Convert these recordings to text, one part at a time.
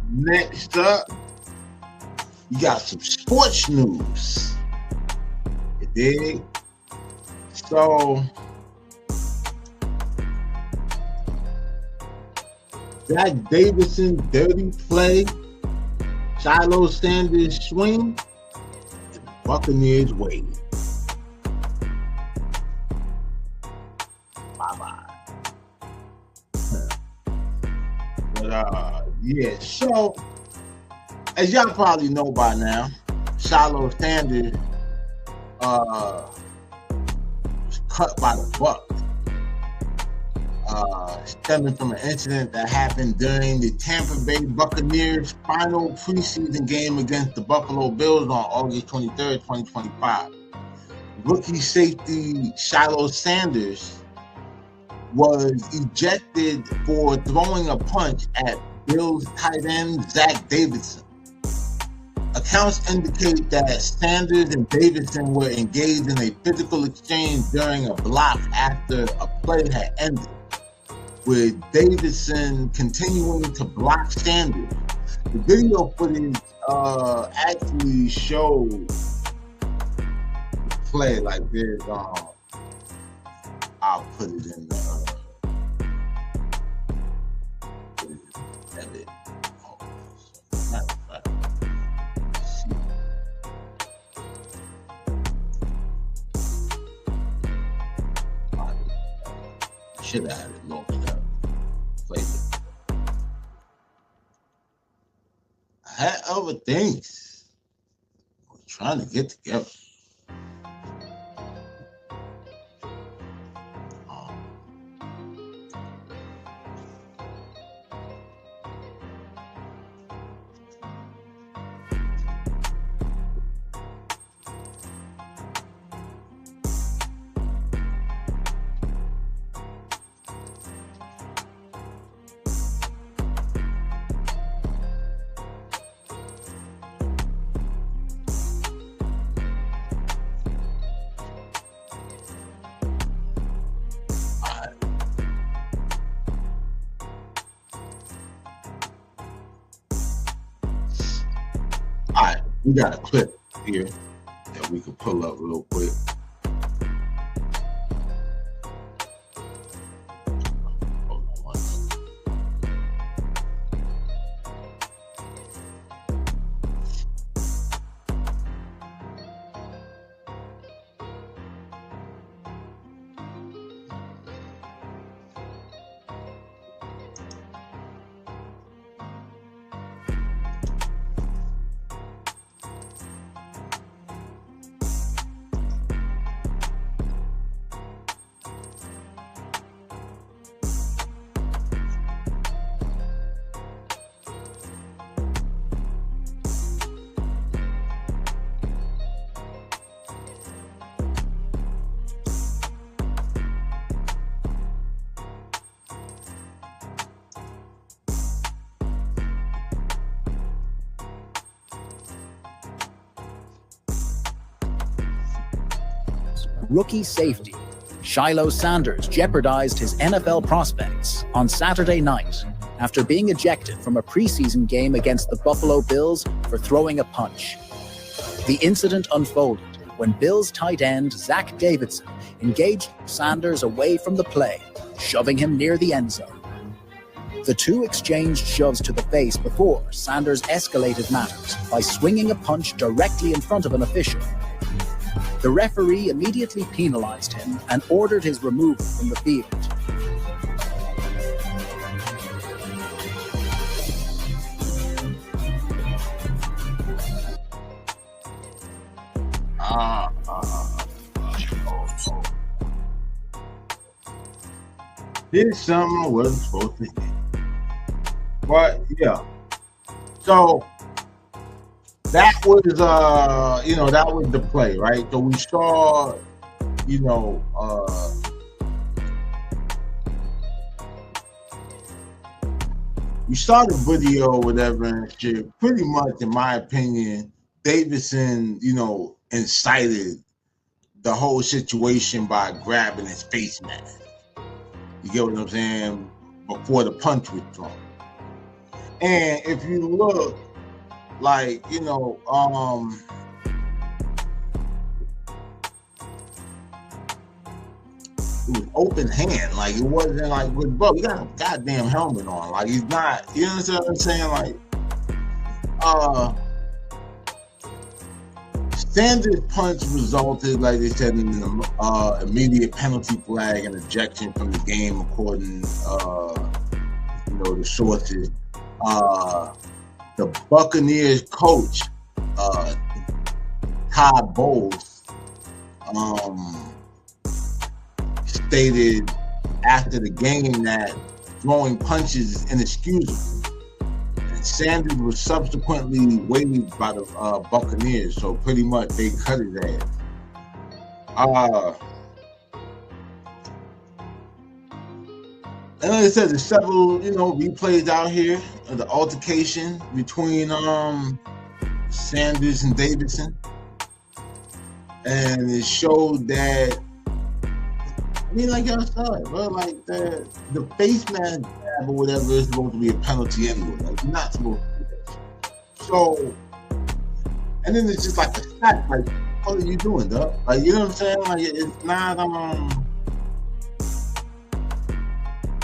Next up, you got some sports news. You dig? So, Zach Davidson dirty play, Shilo Sanders swing, and the Buccaneers waive. Bye-bye. But, yeah, so, as y'all probably know by now, Shilo Sanders was cut by the Bucs, stemming from an incident that happened during the Tampa Bay Buccaneers' final preseason game against the Buffalo Bills on August 23rd, 2025. Rookie safety Shilo Sanders was ejected for throwing a punch at Bills tight end Zach Davidson. Accounts indicate that Sanders and Davidson were engaged in a physical exchange during a block after a play had ended, with Davidson continuing to block Sanders. The video footage actually shows the play like this. I'll put it in the edit. Should have had it locked up. I had other things we're trying to get together. All right, we got a clip here that we can pull up real quick. Hold on one second. Rookie safety Shilo Sanders jeopardized his NFL prospects on Saturday night after being ejected from a preseason game against the Buffalo Bills for throwing a punch. The incident unfolded when Bills tight end Zach Davidson engaged Sanders away from the play, shoving him near the end zone. The two exchanged shoves to the face before Sanders escalated matters by swinging a punch directly in front of an official. The referee immediately penalized him and ordered his removal from the field. Here's something I wasn't supposed to do. But yeah. So that was that was the play, right? So we saw, we saw the video or whatever and shit. Pretty much, in my opinion, Davidson, incited the whole situation by grabbing his face mask. You get what I'm saying? Before the punch was thrown. And if you look, like, you know, it was open hand. Like, it wasn't like, bro, he got a goddamn helmet on. Like, he's not, you understand what I'm saying? Like, Sanders' punch resulted, like they said, in an immediate penalty flag and ejection from the game, according, you know, the sources. The Buccaneers coach, Todd Bowles, stated after the game that throwing punches is inexcusable. And Sanders was subsequently waived by the Buccaneers, so pretty much they cut his ass. And like I said, there's several, you know, replays out here of the altercation between Sanders and Davidson. And it showed that, I mean, like y'all said, bro, like the face mask grab or whatever is supposed to be a penalty anyway. Like, you're not supposed to do that. So, and then it's just like a sack, like, what are you doing, dog? Like, you know what I'm saying? Like, it's not,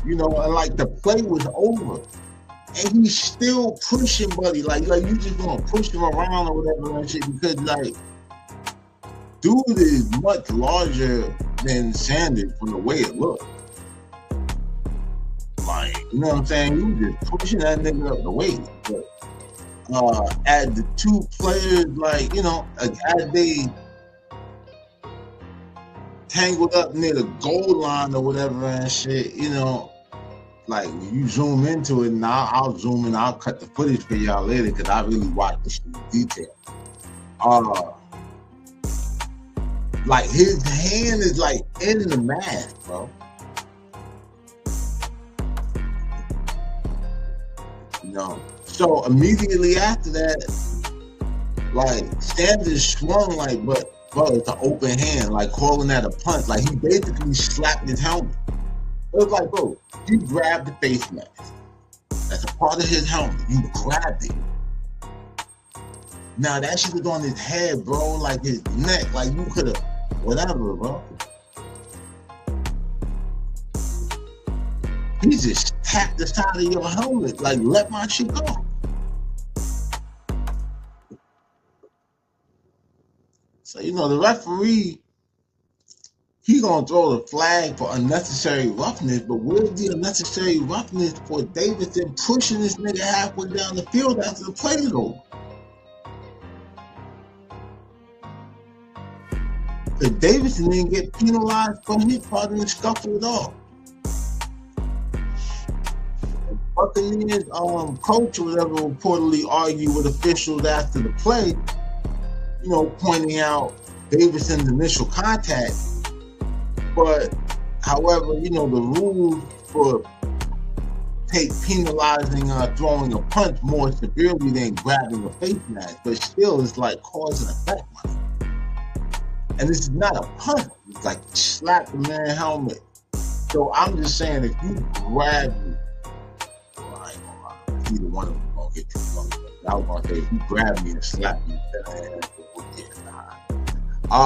you know, and like the play was over, and he's still pushing, buddy. Like you just gonna push him around or whatever and shit, because like, dude is much larger than Sanders from the way it looked. Like, you know what I'm saying? You just pushing that nigga up the weight. But as the two players, like, you know, as they tangled up near the goal line or whatever and shit, you know, like when you zoom into it, and I'll zoom in, I'll cut the footage for y'all later because I really watched this in detail. Like his hand is like in the mask, bro. You know, so immediately after that, like Sanders swung like, but bro, it's an open hand, like calling that a punch. Like he basically slapped his helmet. It was like, bro, you grabbed the face mask. That's a part of his helmet. You grabbed it. Now that shit was on his head, bro, like his neck. Like you could have, whatever, bro. He just tapped the side of your helmet, like, let my shit go. So, you know, the referee, he gonna throw the flag for unnecessary roughness, but where's the unnecessary roughness for Davidson pushing this nigga halfway down the field after the play is over? Because Davidson didn't get penalized for his part in the scuffle at all. Buccaneers coach or whatever reportedly argued with officials after the play, you know, pointing out Davidson's initial contact. But, however, you know, the rules for penalizing throwing a punch more severely than grabbing a face mask, but still it's like cause and effect, man. And this is not a punch. It's like slap the man's helmet. So I'm just saying, if you grab me, well, I ain't gonna lie, either one of them gonna get you fucked up. I was gonna say, if you grab me and slap me, I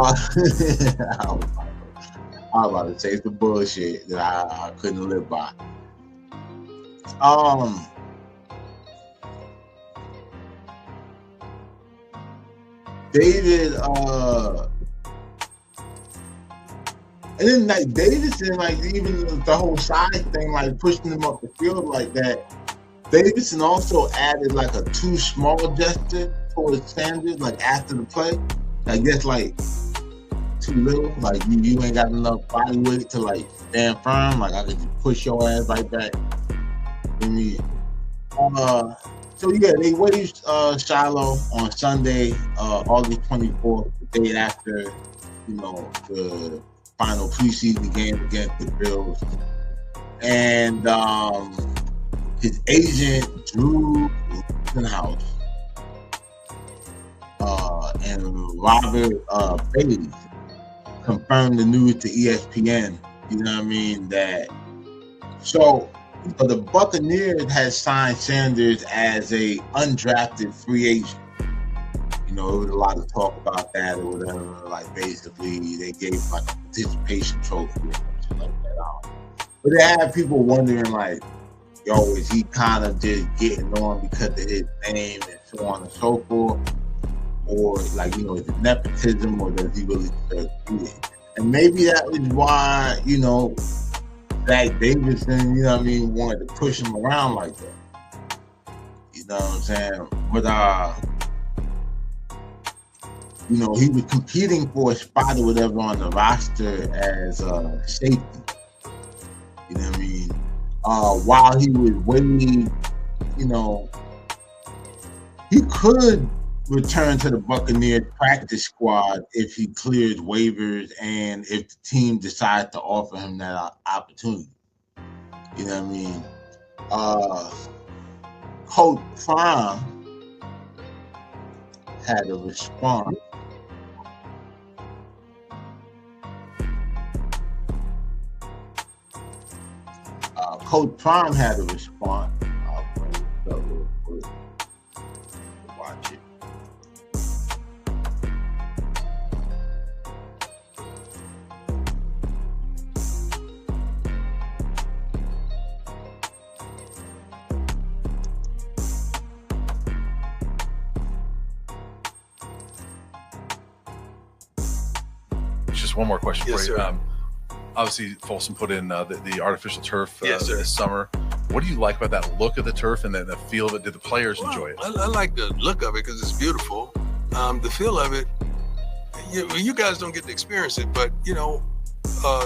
was about to say some bullshit that I couldn't live by. David, and then like Davidson, like even the whole side thing, like pushing him up the field like that. Davidson also added like a too small gesture towards Sanders, like after the play. I guess like too little, like you ain't got enough body weight to like stand firm. Like I could just push your ass right back. So yeah, they waived Shilo on Sunday, August 24th, the day after, you know, the final preseason game against the Bills. And his agent, Drew Rittenhouse, and Robert Bailey confirmed the news to ESPN. You know what I mean? That so But the Buccaneers had signed Sanders as a undrafted free agent. You know, there was a lot of talk about that or whatever. Like, basically, they gave like a participation trophy or something like that. But they had people wondering, like, yo, is he kind of just getting on because of his name and so on and so forth? Or, like, you know, is it nepotism, or does he really do it? And maybe that was why, you know, Zach Davidson, you know what I mean, wanted to push him around like that. You know what I'm saying? But, you know, he was competing for a spot or whatever on the roster as safety. You know what I mean? While he was waiting, you know, he could return to the Buccaneers practice squad if he clears waivers and if the team decides to offer him that opportunity. You know what I mean? Coach Prime had a response. Coach Prime had a response. I'll bring it up real quick. Watch it. Just one more question Yes, for you. sir. Obviously, Folsom put in the artificial turf Yes, sir. this summer. What do you like about that look of the turf and the feel of it? Did the players enjoy it? I like the look of it because it's beautiful. The feel of it, you guys don't get to experience it, but, you know,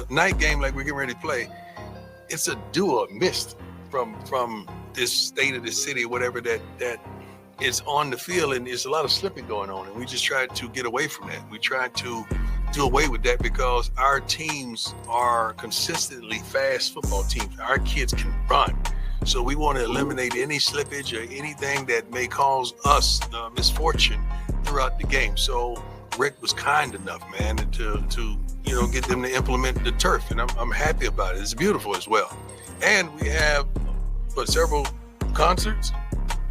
night game like we're getting ready to play, it's a dew or mist from this state of the city, whatever that is on the field, and there's a lot of slipping going on, and we just tried to get away from that. We tried to do away with that because our teams are consistently fast football teams. Our kids can run. So we want to eliminate any slippage or anything that may cause us misfortune throughout the game. So Rick was kind enough, man, to you know, get them to implement the turf, and I'm happy about it. It's beautiful as well. And we have several concerts.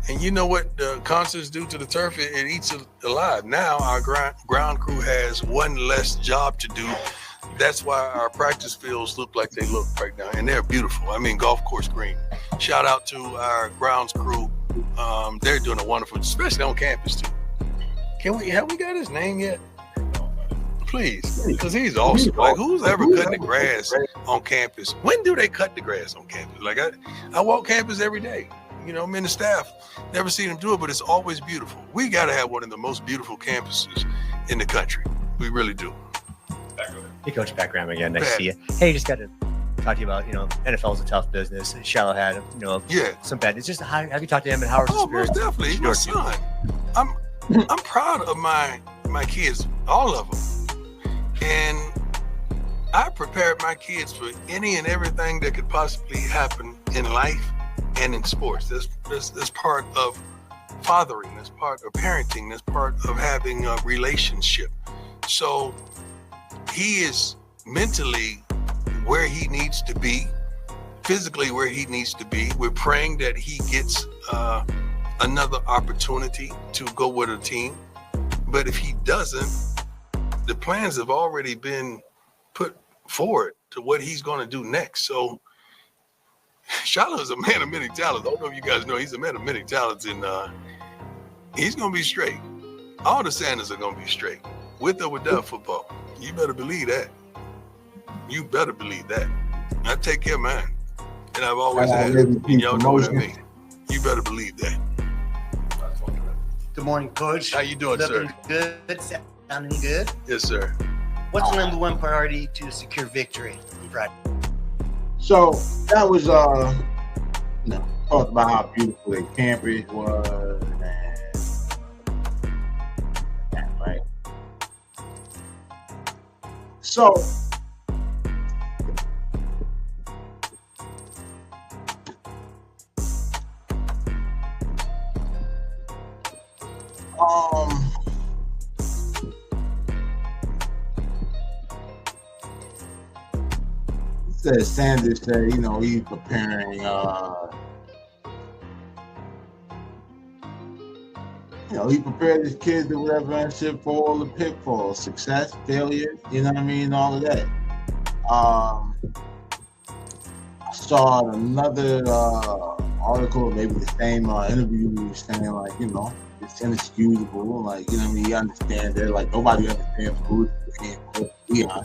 And you know what the concerts do to the turf? It eats it alive. Now our ground crew has one less job to do. That's why our practice fields look like they look right now, and they're beautiful. I mean, golf course green. Shout out to our grounds crew. They're doing a wonderful, especially on campus too. Have we got his name yet? Please, because he's awesome. Like, who's ever cutting the grass on campus? When do they cut the grass on campus? Like, I walk campus every day. You know, me and the staff never seen them do it, but it's always beautiful. We got to have one of the most beautiful campuses in the country. We really do. Hey, Coach Pat Graham again. Nice to see you. Hey, just got to talk to you about, you know, NFL is a tough business. Shiloh had, you know, some bad. It's just, have you talked to him and how are his experience? Oh, most definitely. He's my son. I'm proud of my kids, all of them. And I prepared my kids for any and everything that could possibly happen in life and in sports. That's part of fathering, that's part of parenting, that's part of having a relationship. So he is mentally where he needs to be, physically where he needs to be. We're praying that he gets another opportunity to go with a team. But if he doesn't, the plans have already been put forward to what he's going to do next. So Shilo is a man of many talents. I don't know if you guys know, he's a man of many talents, and he's going to be straight. All the Sanders are going to be straight, with or without football. You better believe that. You better believe that. I take care of mine, and I've always had it, and y'all know what I mean. You better believe that. Good morning, Coach. How you doing, Looking sir? Good, sounding good. Yes, sir. What's the number one priority to secure victory on Friday? So that was you know, talked about how beautiful the campus was and that, right? So said Sanders said, you know, he's preparing, you know, he prepared his kids or whatever and shit for all the pitfalls, success, failure, you know what I mean, all of that. I saw another article, maybe the same interview, saying like, you know, it's inexcusable, like, you know what I mean, you understand that, like, nobody understands who's Leon.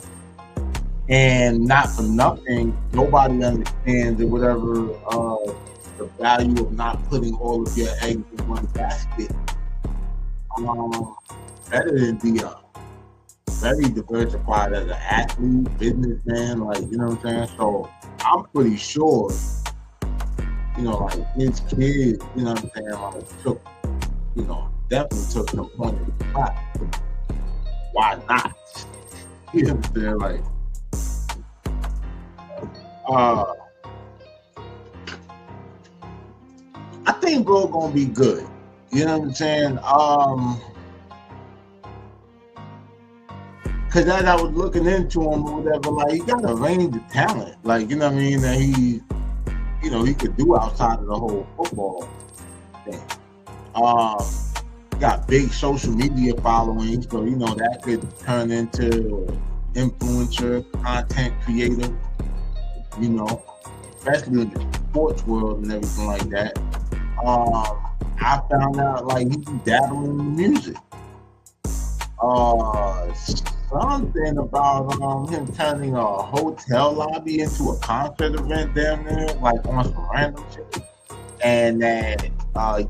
And not for nothing, nobody understands or whatever the value of not putting all of your eggs in one basket. Better than Dion. Very diversified as an athlete, businessman, like, you know what I'm saying? So I'm pretty sure, you know, like his kids, you know what I'm saying, like took, you know, definitely took some point in the spot. Why not? You know what I'm saying? Like, I think bro gonna be good. You know what I'm saying? Cause as I was looking into him or whatever, like he got a range of talent. Like, you know what I mean, that he, you know, he could do outside of the whole football thing. Got big social media following, so you know that could turn into influencer, content creator, you know, especially in the sports world and everything like that. I found out like he's dabbling in music. Something about him turning a hotel lobby into a concert event down there, like on some random shit. And then got like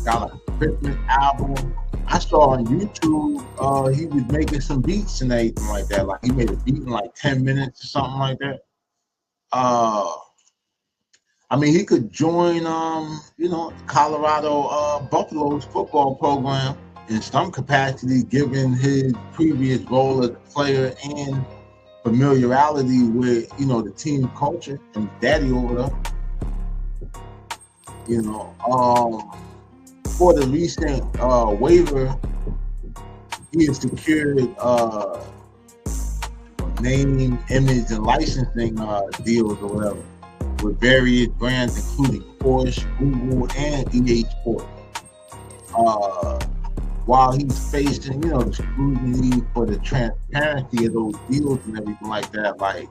a Christmas album. I saw on YouTube he was making some beats and everything like that. Like he made a beat in like 10 minutes or something like that. I mean, he could join, you know, Colorado Buffalo's football program in some capacity, given his previous role as a player and familiarity with, you know, the team culture and daddy over there. You know, for the recent waiver, he has secured name, image, and licensing deals or whatever with various brands, including Porsche, Google, and EA Sports. While he's facing, you know, the scrutiny for the transparency of those deals and everything like that, like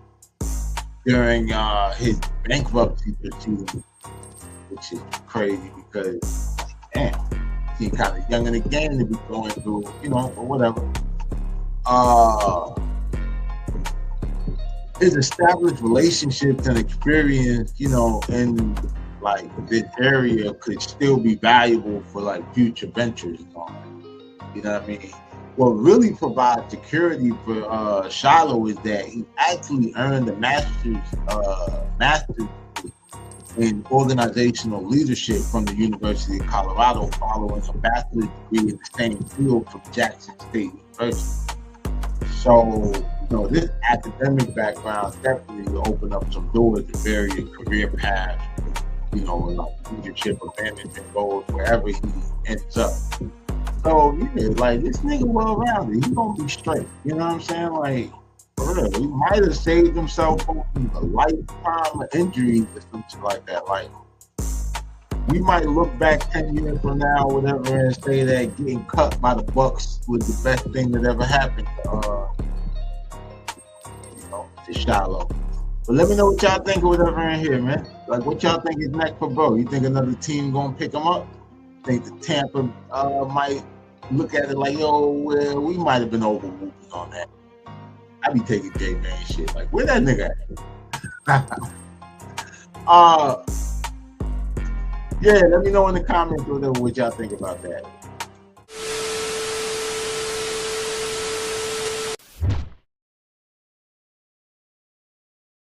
during his bankruptcy proceedings, which is crazy because, damn, he's kind of young in the game to be going through, you know, or whatever. His established relationships and experience, you know, in like this area could still be valuable for like future ventures and all that. You know what I mean? What really provides security for Shilo is that he actually earned a master's in organizational leadership from the University of Colorado, following a bachelor's degree in the same field from Jackson State University. So, you know, this academic background definitely will open up some doors to various career paths, you know, like leadership or management goals, wherever he ends up. So, yeah, like, this nigga well-rounded. He gonna be straight. You know what I'm saying? Like, for real. He might have saved himself from a lifetime of injuries or something like that. Like, we might look back 10 years from now or whatever and say that getting cut by the Bucs was the best thing that ever happened to, you know, to Shilo. But let me know what y'all think or whatever in here, man. Like, what y'all think is next for bro? You think another team gonna pick him up? Think the Tampa might look at it like, yo, well, we might have been overwhelmed on that. I be taking J-Man shit. Like, where that nigga at? Yeah, let me know in the comments what y'all think about that.